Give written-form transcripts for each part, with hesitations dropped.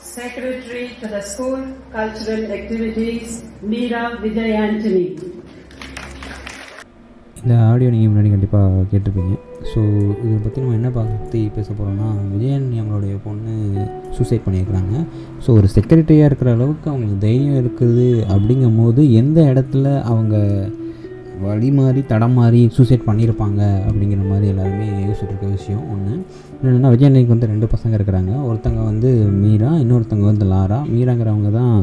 Secretary to the School Cultural Activities, Meera Vijay Anthony. இந்த audio நீங்கள் முன்னாடி கண்டிப்பாக கேட்டிருப்பீங்க. ஸோ இதை பற்றி நம்ம என்ன பற்றி பேச போகிறோம்னா, விஜயானி அவங்களுடைய பொண்ணு சூசைட் பண்ணியிருக்கிறாங்க. ஸோ ஒரு செக்ரட்டரியாக இருக்கிற அளவுக்கு அவங்களுக்கு தைரியம் இருக்குது அப்படிங்கும் போது எந்த இடத்துல அவங்க வழி மாறி தடம் மாறி சூசைட் பண்ணியிருப்பாங்க அப்படிங்கிற மாதிரி எல்லாருமே யோசிச்சுட்டு இருக்க விஷயம் ஒன்று. என்னென்னா, விஜயானிக்கு வந்து 2 பசங்க இருக்கிறாங்க. ஒருத்தங்க வந்து மீரா, இன்னொருத்தவங்க வந்து லாரா. மீராங்கிறவங்க தான்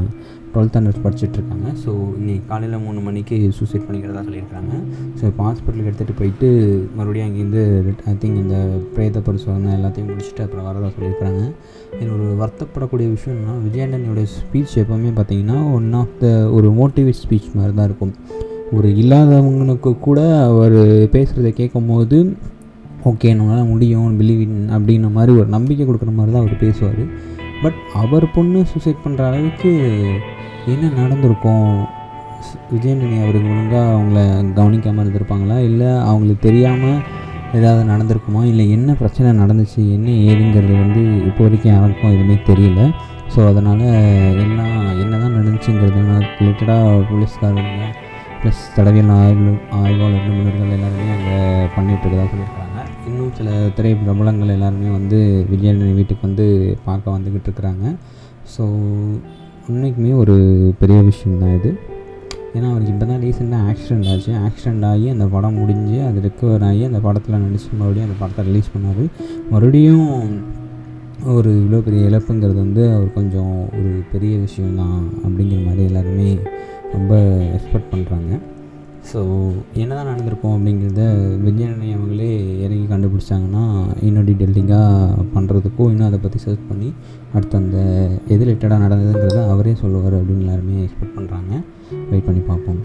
12th ஸ்டாண்டர்ட் படிச்சுட்ருக்காங்க. ஸோ இன்றைக்கி காலையில் 3 மணிக்கு சூசைட் பண்ணிக்கிறதா சொல்லியிருக்காங்க. ஸோ இப்போ ஹாஸ்பிட்டலுக்கு எடுத்துகிட்டு போயிட்டு மறுபடியும் அங்கேருந்து ஐ திங்க் இந்த பிரேத பரிசோதனை எல்லாத்தையும் முடிச்சுட்டு அப்புறம் வரதா சொல்லியிருக்காங்க. இது ஒரு வருத்தப்படக்கூடிய விஷயம் என்னென்னா, விஜயாண்டனியோடைய ஸ்பீச் எப்போவுமே பார்த்திங்கன்னா ஒன் ஆஃப் த ஒரு மோட்டிவேட் ஸ்பீச் மாதிரி தான் இருக்கும். ஒரு இல்லாதவங்களுக்கு கூட அவர் பேசுகிறத கேட்கும் போது ஓகே நம்மளால் முடியும், பிலீவ் இன் அப்படின்ற மாதிரி ஒரு நம்பிக்கை கொடுக்குற மாதிரி தான் அவர் பேசுவார். பட் அவர் பொண்ணு சூசைட் பண்ணுற அளவுக்கு என்ன நடந்திருக்கும்? விஜயாண்டனி அவருக்கு ஒழுங்காக அவங்கள கவனிக்காமல் இருந்திருப்பாங்களா, இல்லை அவங்களுக்கு தெரியாமல் ஏதாவது நடந்திருக்குமா, இல்லை என்ன பிரச்சனை நடந்துச்சு, என்ன ஏதுங்கிறது வந்து இப்போ வரைக்கும் யாருக்கும் எதுவுமே தெரியல. ஸோ அதனால் எல்லாம் என்ன தான் நடந்துச்சுங்கிறது ரிலேட்டடாக போலீஸ்காரங்க ப்ளஸ் தடவியல் ஆய்வாளர் நிபுணர்கள் எல்லாருமே அங்கே பண்ணிகிட்ருக்கதா சொல்லியிருக்காங்க. இன்னும் சில திரை பிரபலங்கள் எல்லாருமே வந்து விஜயாண்டனி வீட்டுக்கு வந்து பார்க்க வந்துக்கிட்டு இருக்கிறாங்க. ஸோ உண்மைக்குமே ஒரு பெரிய விஷயந்தான் இது. ஏன்னா அவருக்கு இப்போ தான் ரீசெண்டாக ஆக்சிடெண்ட் ஆச்சு. ஆக்சிடெண்ட் ஆகி அந்த படம் முடிஞ்சு அது ரெக்கவர் ஆகி அந்த படத்தில் நடிச்சு மறுபடியும் அந்த படத்தை ரிலீஸ் பண்ணார். மறுபடியும் ஒரு இவ்வளோ பெரிய இழப்புங்கிறது வந்து அவர் கொஞ்சம் ஒரு பெரிய விஷயந்தான் அப்படிங்கிற மாதிரி எல்லாருமே ரொம்ப எக்ஸ்பெக்ட் பண்ணுறாங்க. ஸோ என்ன தான் நடந்திருக்கும் அப்படிங்கிறத விஜயானி அவங்களே இறங்கி கண்டுபிடிச்சாங்கன்னா இன்னும் டீட்டெயிலிங்காக பண்ணுறதுக்கும் இன்னும் அதை பற்றி சர்ச் பண்ணி அடுத்து அந்த எது ரிலேட்டடாக நடந்ததுங்கிறத அவரே சொல்லுவார் அப்படின்னு எல்லாருமே எக்ஸ்பெக்ட் பண்ணுறாங்க. வெயிட் பண்ணி பார்ப்போம்.